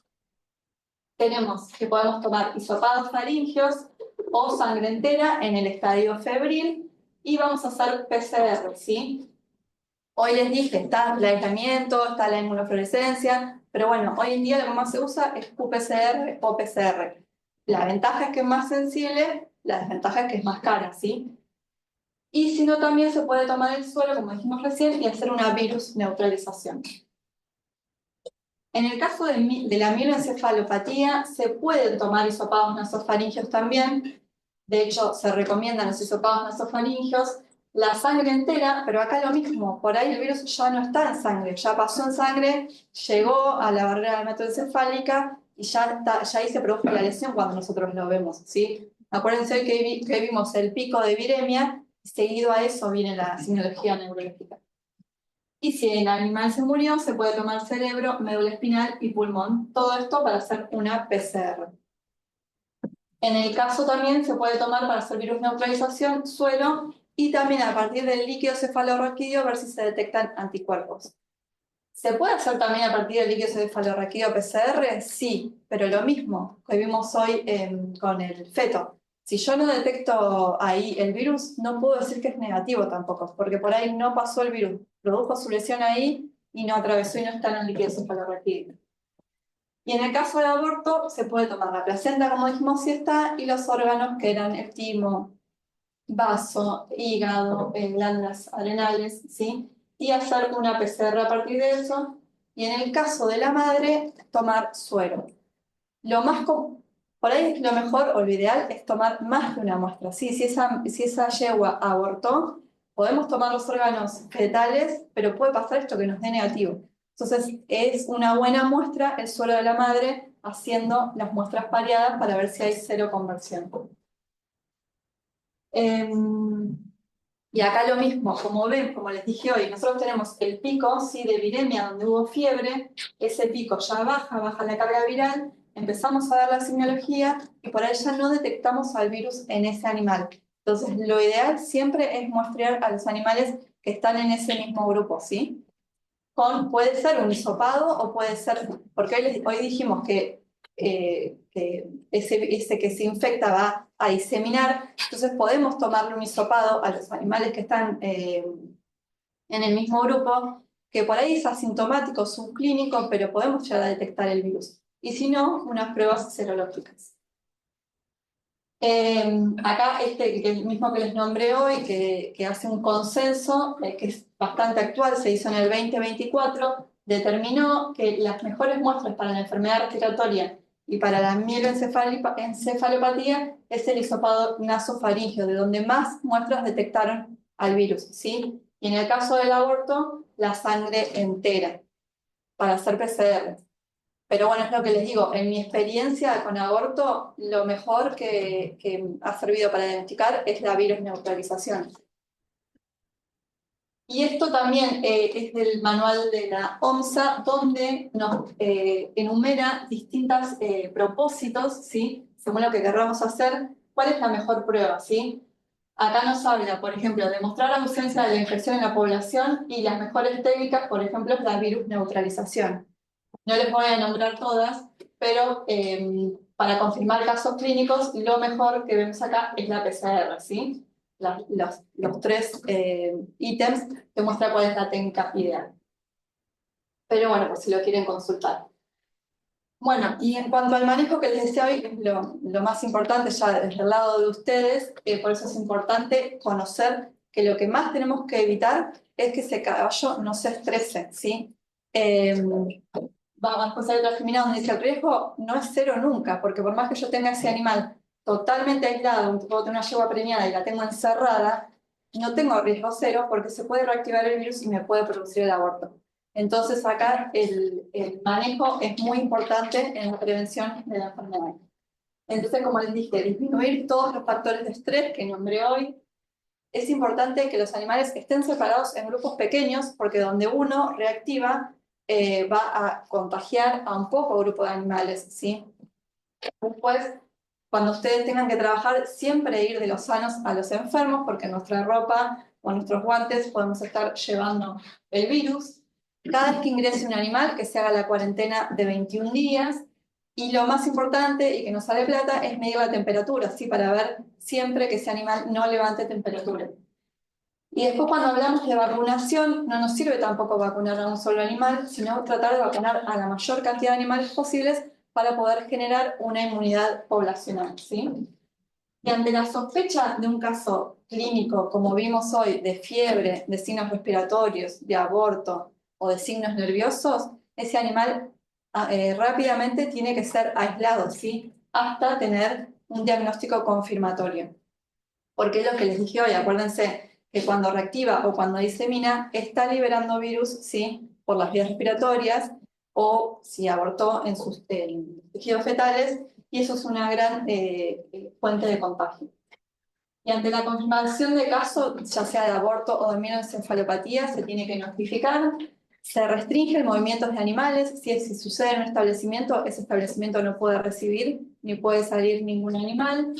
tenemos que podemos tomar hisopados faringios o sangre entera en el estadio febril y vamos a hacer PCR, ¿sí? Hoy les dije, está el aislamiento, está la inmunofluorescencia, pero bueno, hoy en día lo que más se usa es qPCR o PCR. La ventaja es que es más sensible, la desventaja es que es más cara, ¿sí? Y si no, también se puede tomar el suero, como dijimos recién, y hacer una virus neutralización. En el caso de la mieloencefalopatía, se pueden tomar hisopados nasofaringios también. De hecho, se recomiendan los hisopados nasofaringios, la sangre entera, pero acá lo mismo, por ahí el virus ya no está en sangre, ya pasó en sangre, llegó a la barrera hematoencefálica y ya ahí se produjo la lesión cuando nosotros lo vemos, ¿sí? Acuérdense hoy que vimos el pico de viremia, y seguido a eso viene la sinología neurológica. Y si el animal se murió, se puede tomar cerebro, médula espinal y pulmón. Todo esto para hacer una PCR. En el caso también se puede tomar para hacer virus neutralización, suero, y también a partir del líquido cefalorraquídeo ver si se detectan anticuerpos. ¿Se puede hacer también a partir del líquido cefalorraquídeo PCR? Sí, pero lo mismo que vimos hoy con el feto. Si yo no detecto ahí el virus, no puedo decir que es negativo tampoco, porque por ahí no pasó el virus, produjo su lesión ahí y no atravesó y no está en el líquido cefalorraquídeo. Y en el caso de aborto, se puede tomar la placenta, como dijimos, si está, y los órganos que eran el timo, vaso, hígado, glándulas adrenales, ¿sí? Y hacer una PCR a partir de eso. Y en el caso de la madre, tomar suero. Por ahí lo mejor o lo ideal es tomar más de una muestra. ¿Sí? Si esa yegua abortó, podemos tomar los órganos fetales, pero puede pasar esto que nos dé negativo. Entonces, es una buena muestra el suero de la madre haciendo las muestras pareadas para ver si hay cero conversión. Y acá lo mismo, como ven, como les dije hoy, nosotros tenemos el pico, ¿sí?, de viremia donde hubo fiebre, ese pico ya baja la carga viral, empezamos a dar la semiología y por ahí ya no detectamos al virus en ese animal. Entonces, lo ideal siempre es muestrear a los animales que están en ese mismo grupo, ¿sí? puede ser un hisopado o puede ser, porque hoy dijimos que ese que se infecta va a diseminar, entonces podemos tomarle un hisopado a los animales que están en el mismo grupo, que por ahí es asintomático, subclínico, pero podemos llegar a detectar el virus. Y si no, unas pruebas serológicas. Acá que el mismo que les nombré hoy, que hace un consenso, que es bastante actual, se hizo en el 2024, determinó que las mejores muestras para la enfermedad respiratoria y para la mieloencefalopatía es el hisopado nasofaríngeo, de donde más muestras detectaron al virus, ¿sí? Y en el caso del aborto, la sangre entera, para hacer PCR. Pero bueno, es lo que les digo, en mi experiencia con aborto, lo mejor que ha servido para identificar es la virus neutralización. Y esto también es del manual de la OMSA, donde nos enumera distintos propósitos, ¿sí? Según lo que querramos hacer, cuál es la mejor prueba, ¿sí? Acá nos habla, por ejemplo, de mostrar la ausencia de la infección en la población y las mejores técnicas, por ejemplo, es la virus neutralización. No les voy a nombrar todas, pero para confirmar casos clínicos, lo mejor que vemos acá es la PCR, ¿sí? Los tres ítems te muestra cuál es la técnica ideal. Pero bueno, por si lo quieren consultar. Bueno, y en cuanto al manejo que les decía hoy, es lo más importante ya desde el lado de ustedes, por eso es importante conocer que lo que más tenemos que evitar es que ese caballo no se estrese, ¿sí? Vamos a pasar otra terminado donde dice el riesgo no es cero nunca, porque por más que yo tenga ese animal totalmente aislado, puedo tener una yegua preñada y la tengo encerrada, no tengo riesgo cero porque se puede reactivar el virus y me puede producir el aborto. Entonces acá el manejo es muy importante en la prevención de la enfermedad. Entonces, como les dije, disminuir todos los factores de estrés que nombré hoy. Es importante que los animales estén separados en grupos pequeños porque donde uno reactiva va a contagiar a un poco grupo de animales, ¿sí? Después, cuando ustedes tengan que trabajar, siempre ir de los sanos a los enfermos porque en nuestra ropa o en nuestros guantes podemos estar llevando el virus. Cada vez que ingrese un animal, que se haga la cuarentena de 21 días. Y lo más importante y que nos sale plata es medir la temperatura, ¿sí? Para ver siempre que ese animal no levante temperatura. Y después cuando hablamos de vacunación, no nos sirve tampoco vacunar a un solo animal, sino tratar de vacunar a la mayor cantidad de animales posibles para poder generar una inmunidad poblacional, ¿sí? Y ante la sospecha de un caso clínico, como vimos hoy, de fiebre, de signos respiratorios, de aborto o de signos nerviosos, ese animal rápidamente tiene que ser aislado, ¿sí? Hasta tener un diagnóstico confirmatorio. Porque es lo que les dije hoy, acuérdense que cuando reactiva o cuando disemina, está liberando virus, ¿sí? Por las vías respiratorias o si abortó en sus tejidos fetales, y eso es una gran fuente de contagio. Y ante la confirmación de caso, ya sea de aborto o de mieloencefalopatía, se tiene que notificar, se restringe el movimiento de animales, si sucede en un establecimiento, ese establecimiento no puede recibir ni puede salir ningún animal.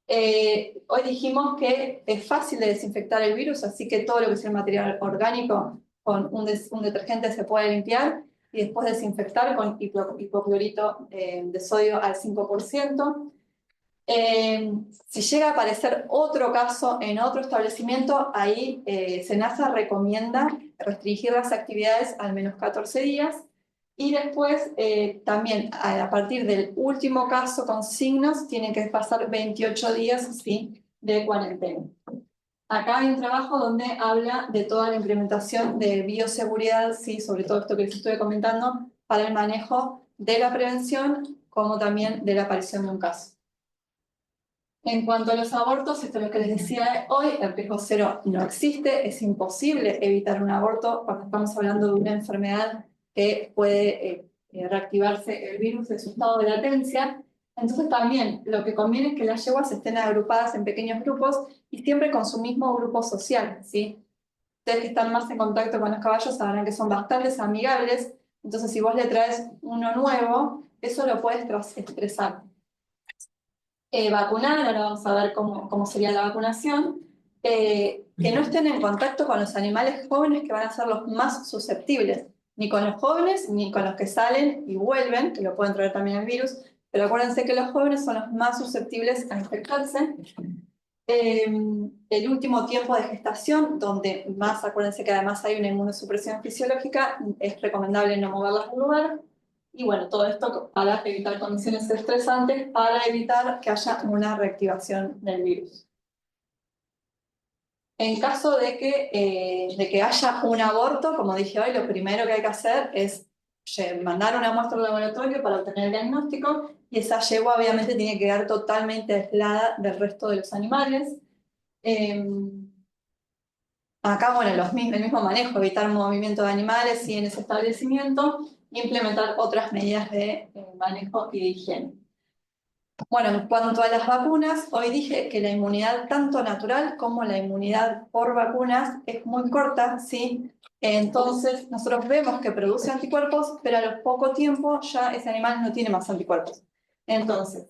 Hoy dijimos que es fácil de desinfectar el virus, así que todo lo que es el material orgánico con un detergente se puede limpiar y después desinfectar con hipoclorito de sodio al 5%. Si llega a aparecer otro caso en otro establecimiento, ahí SENASA recomienda restringir las actividades al menos 14 días. Y después, también a partir del último caso con signos, tienen que pasar 28 días, ¿sí?, de cuarentena. Acá hay un trabajo donde habla de toda la implementación de bioseguridad, ¿sí?, sobre todo esto que les estuve comentando, para el manejo de la prevención, como también de la aparición de un caso. En cuanto a los abortos, esto es lo que les decía hoy, el riesgo cero no existe, es imposible evitar un aborto cuando estamos hablando de una enfermedad que puede reactivarse el virus de su estado de latencia. Entonces también lo que conviene es que las yeguas estén agrupadas en pequeños grupos y siempre con su mismo grupo social, ¿sí? Ustedes que están más en contacto con los caballos sabrán que son bastante amigables, entonces si vos le traes uno nuevo, eso lo puedes estresar. Vacunar, ahora vamos a ver cómo sería la vacunación. que no estén en contacto con los animales jóvenes que van a ser los más susceptibles, ni con los jóvenes ni con los que salen y vuelven, que lo pueden traer también el virus, pero acuérdense que los jóvenes son los más susceptibles a infectarse. El último tiempo de gestación, donde más, acuérdense que además hay una inmunosupresión fisiológica, es recomendable no moverlas del lugar. Y bueno, todo esto para evitar condiciones estresantes, para evitar que haya una reactivación del virus. En caso de que haya un aborto, como dije hoy, lo primero que hay que hacer es mandar una muestra al laboratorio para obtener el diagnóstico, y esa yegua obviamente tiene que quedar totalmente aislada del resto de los animales. Acá, bueno, el mismo manejo, evitar movimiento de animales y en ese establecimiento, implementar otras medidas de manejo y de higiene. Bueno, en cuanto a las vacunas, hoy dije que la inmunidad tanto natural como la inmunidad por vacunas es muy corta, ¿sí? Entonces, nosotros vemos que produce anticuerpos, pero a los poco tiempo ya ese animal no tiene más anticuerpos. Entonces,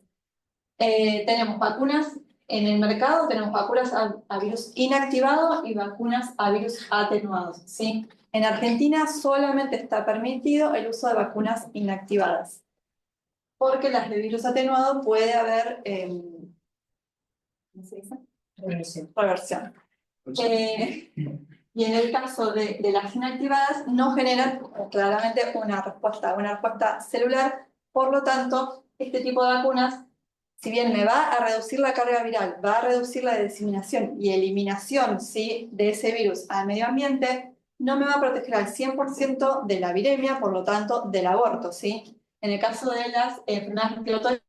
tenemos vacunas en el mercado, tenemos vacunas a virus inactivado y vacunas a virus atenuados, ¿sí? En Argentina solamente está permitido el uso de vacunas inactivadas, porque las de virus atenuado puede haber, ¿cómo se dice? Reversión. Y en el caso de las inactivadas, no generan claramente una respuesta celular. Por lo tanto, este tipo de vacunas, si bien me va a reducir la carga viral, va a reducir la diseminación y eliminación, ¿sí?, de ese virus al medio ambiente, no me va a proteger al 100% de la viremia, por lo tanto, del aborto, ¿sí? En el caso de las enfermedades respiratorias,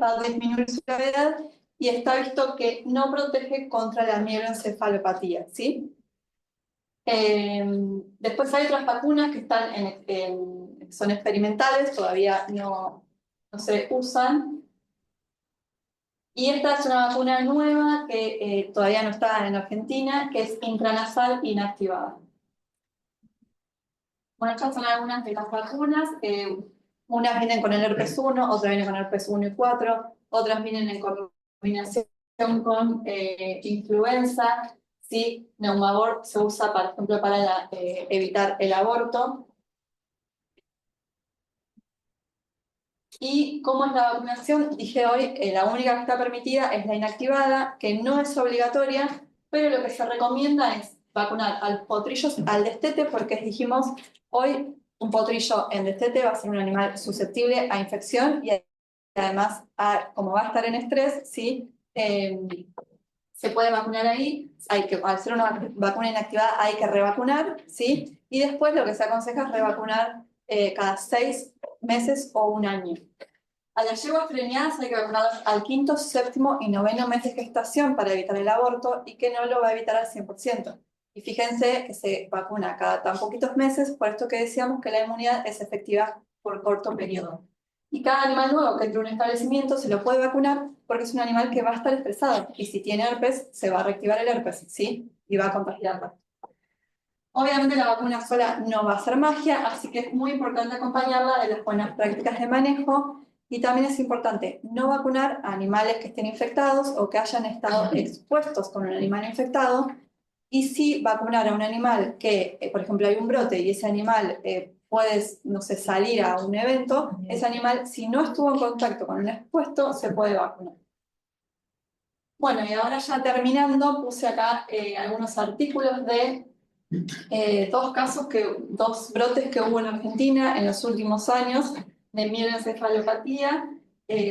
va a disminuir su gravedad y está visto que no protege contra la mieloencefalopatía, ¿sí? Después hay otras vacunas que están son experimentales, todavía no se usan. Y esta es una vacuna nueva que todavía no está en Argentina, que es intranasal inactivada. Bueno, estas son algunas de las vacunas. Unas vienen con el herpes 1, otras vienen con herpes 1 y 4, otras vienen en combinación con influenza. ¿Sí? Neumabord se usa, por ejemplo, para evitar el aborto. ¿Y cómo es la vacunación? Dije hoy, la única que está permitida es la inactivada, que no es obligatoria, pero lo que se recomienda es vacunar a los potrillos al destete, porque dijimos hoy, un potrillo en destete va a ser un animal susceptible a infección y además, como va a estar en estrés, ¿sí? Se puede vacunar ahí, al ser una vacuna inactivada hay que revacunar, ¿sí? Y después lo que se aconseja es revacunar cada 6 meses o un año. A las yeguas preñadas hay que vacunarlas al 5º, 7º y 9º mes de gestación para evitar el aborto, y que no lo va a evitar al 100%. Y fíjense que se vacuna cada tan poquitos meses, por esto que decíamos que la inmunidad es efectiva por corto periodo. Y cada animal nuevo que entre a un establecimiento se lo puede vacunar porque es un animal que va a estar estresado, y si tiene herpes, se va a reactivar el herpes, ¿sí? Y va a contagiarla. Obviamente la vacuna sola no va a ser magia, así que es muy importante acompañarla de las buenas prácticas de manejo, y también es importante no vacunar a animales que estén infectados o que hayan estado expuestos con un animal infectado, y sí vacunar a un animal que, por ejemplo, hay un brote y ese animal puede, no sé, salir a un evento, ese animal, si no estuvo en contacto con un expuesto, se puede vacunar. Bueno, y ahora ya terminando, puse acá algunos artículos de dos brotes que hubo en Argentina en los últimos años de mieloencefalopatía,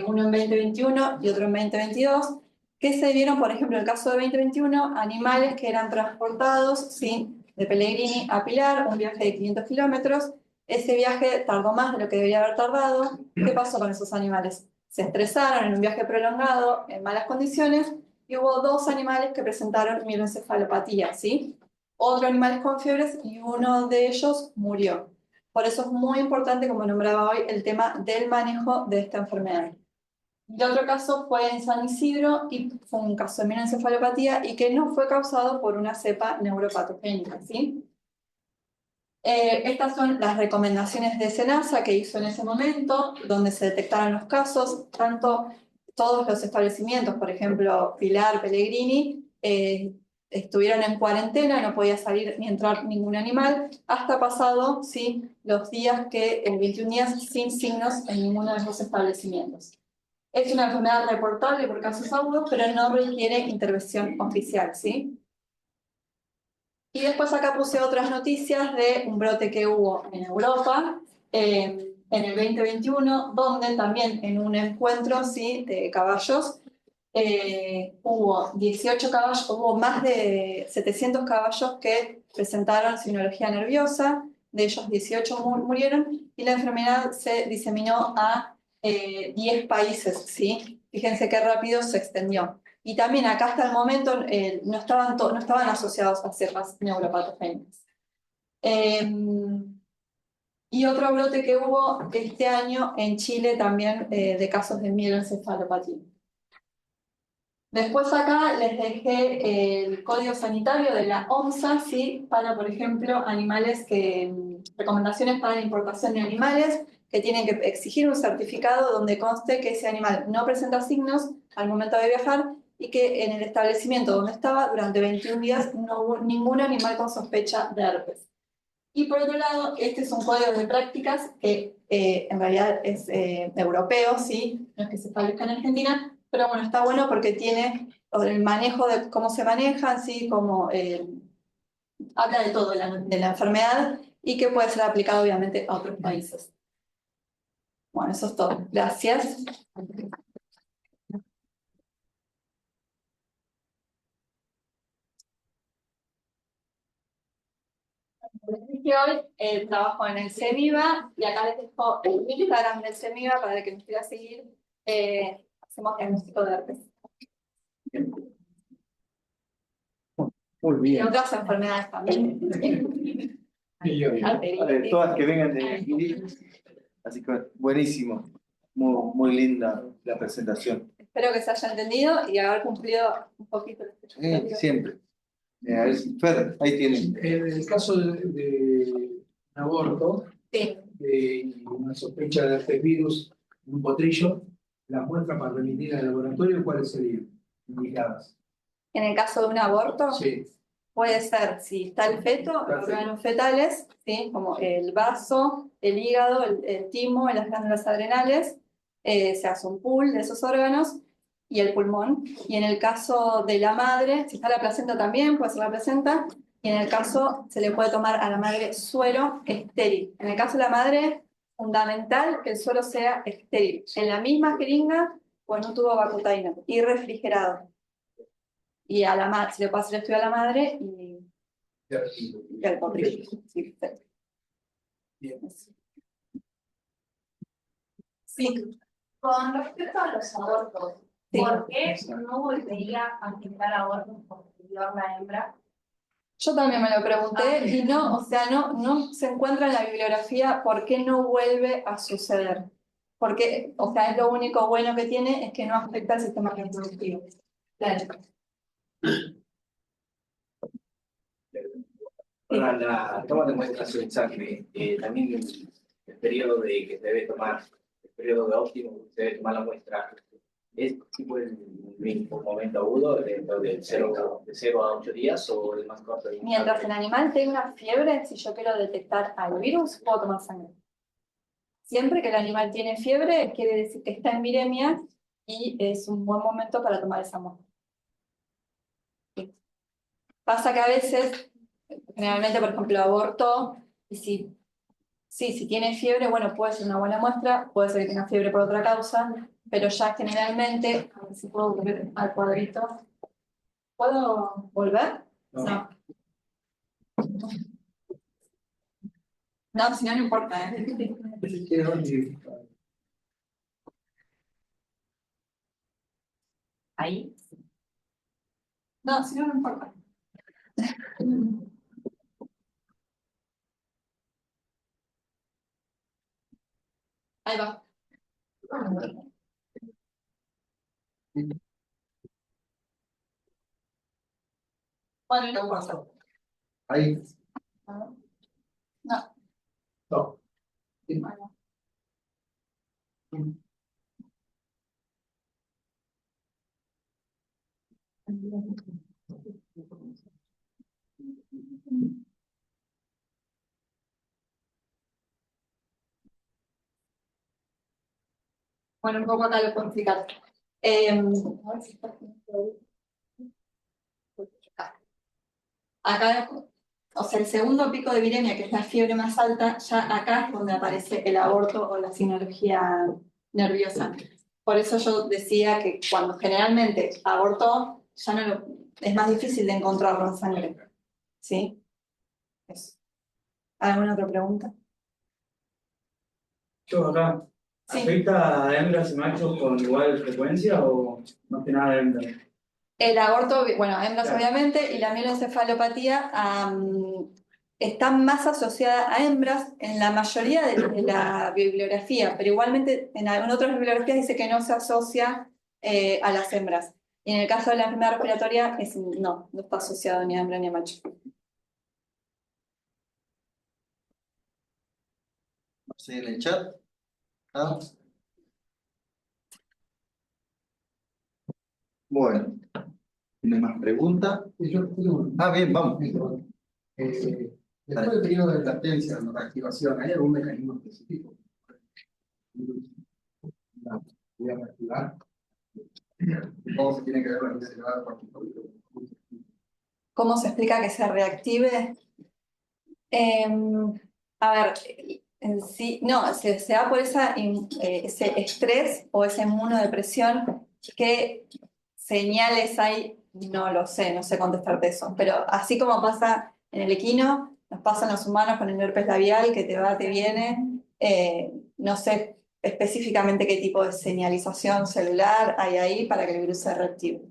uno en 2021 y otro en 2022, que se dieron, por ejemplo, en el caso de 2021, animales que eran transportados, ¿sí?, de Pellegrini a Pilar, un viaje de 500 kilómetros. Ese viaje tardó más de lo que debería haber tardado. ¿Qué pasó con esos animales? Se estresaron en un viaje prolongado, en malas condiciones, y hubo 2 animales que presentaron mieloencefalopatía, ¿sí? Otro animales con fiebres, y uno de ellos murió. Por eso es muy importante, como nombraba hoy, el tema del manejo de esta enfermedad. El otro caso fue en San Isidro y fue un caso de mieloencefalopatía y que no fue causado por una cepa neuropatogénica, ¿sí? Estas son las recomendaciones de SENASA que hizo en ese momento, donde se detectaron los casos, tanto todos los establecimientos, por ejemplo, Pilar, Pellegrini, estuvieron en cuarentena, no podía salir ni entrar ningún animal, hasta pasado, ¿sí?, los días que, 21 días sin signos en ninguno de esos establecimientos. Es una enfermedad reportable por casos agudos, pero no requiere intervención oficial, ¿sí? Y después acá puse otras noticias de un brote que hubo en Europa en el 2021, donde también en un encuentro, ¿sí?, de caballos, hubo 18 caballos, hubo más de 700 caballos que presentaron sinología nerviosa, de ellos 18 murieron y la enfermedad se diseminó a 10 países, ¿sí? Fíjense qué rápido se extendió. Y también acá hasta el momento no estaban asociados a cepas neuropatogénicas. Y otro brote que hubo este año en Chile también de casos de mieloencefalopatía. Después acá les dejé el código sanitario de la OMSA, ¿sí?, para, por ejemplo, animales recomendaciones para la importación de animales que tienen que exigir un certificado donde conste que ese animal no presenta signos al momento de viajar y que en el establecimiento donde estaba durante 21 días no hubo ningún animal con sospecha de herpes. Y por otro lado, este es un código de prácticas que en realidad es europeo, ¿sí? No es que se establezca en Argentina, pero bueno, está bueno porque tiene el manejo de cómo se manejan, ¿sí? Como, habla de todo, de la enfermedad y que puede ser aplicado obviamente a otros países. Bueno, eso es todo. Gracias. Que hoy trabajo en el CEMIVA y acá les dejo el Instagram del CEMIVA para que nos quiera seguir. Hacemos diagnóstico de herpes. Muy Y bien. otras enfermedades también. Todas que vengan de aquí. Así que buenísimo. Muy linda la presentación. Espero que se haya entendido y haber cumplido un poquito la expectativa. Siempre. A ver, Fer, ahí tienen. En el caso de un aborto Sí. y una sospecha de este virus en un potrillo, las muestras para remitir al laboratorio, ¿cuáles serían indicadas? En el caso de un aborto, Sí. puede ser, si está el feto, los órganos fetales, ¿sí?, como el vaso, el hígado, el timo, las glándulas adrenales, se hace un pool de esos órganos y el pulmón. Y en el caso de la madre, si está la placenta también, puede ser la placenta. Y en el caso, se le puede tomar a la madre suero estéril. En el caso de la madre, fundamental que el suero sea estéril. En la misma jeringa o en un tubo vacutainer y refrigerado. Y a la madre, se le puede hacer estudio a la madre y al potrillo. Sí, perfecto. Bien. Sí. Con respecto a los abortos, Sí. ¿por qué no volvería a aplicar abortos posterior la hembra? Yo también me lo pregunté y no, o sea, no se encuentra en la bibliografía por qué no vuelve a suceder. Porque, o sea, es lo único bueno que tiene es que no afecta al sistema reproductivo. Claro. Para la toma de muestras de sangre, también el periodo de que se debe tomar, el periodo de óptimo que se debe tomar la muestra, ¿es tipo el mismo momento agudo, dentro de 0 a 8 días o es más corto? Mientras el animal tenga fiebre, si yo quiero detectar al virus, puedo tomar sangre. Siempre que el animal tiene fiebre, quiere decir que está en viremia y es un buen momento para tomar esa muestra. Sí. Pasa que a veces, generalmente, por ejemplo, aborto, y si tiene fiebre, bueno, puede ser una buena muestra, puede ser que tenga fiebre por otra causa, pero ya generalmente, a ver si puedo volver al cuadrito. ¿Puedo volver? No. No, si no, no importa, ¿eh? Ahí. No, si no, no importa. Ahí va. Bueno, no pasa. Ahí. No. No. Bueno. Bueno, un poco acá lo puedo explicar. A ver si está acá, o sea, el segundo pico de viremia, que es la fiebre más alta, ya acá es donde aparece el aborto o la sinología nerviosa. Por eso yo decía que cuando generalmente abortó, ya no es más difícil de encontrarlo en sangre. ¿Sí? Eso. ¿Alguna otra pregunta? Yo acá, Sí. ¿afecta a hembras y machos con igual frecuencia o más que nada a hembras? El aborto, bueno, a hembras Claro. obviamente, y la mieloencefalopatía está más asociada a hembras en la mayoría de la bibliografía, pero igualmente en otras bibliografías dice que no se asocia a las hembras. Y en el caso de la enfermedad respiratoria, no está asociado ni a hembra ni a macho. ¿Sí, en el chat? ¿Ah? Bueno, ¿tiene más preguntas? Ah, bien, vamos. Después del periodo de latencia, la reactivación, ¿hay algún mecanismo específico? La voy a reactivar. ¿Cómo se tiene que ver la reservada particular? ¿Cómo se explica que se reactive? A ver, en sí, no, se da por ese estrés o esa inmunodepresión. ¿Qué señales hay? No lo sé, no sé contestarte eso. Pero así como pasa en el equino, nos pasa en los humanos con el herpes labial, que te va, te viene. No sé específicamente qué tipo de señalización celular hay ahí para que el virus se reactive.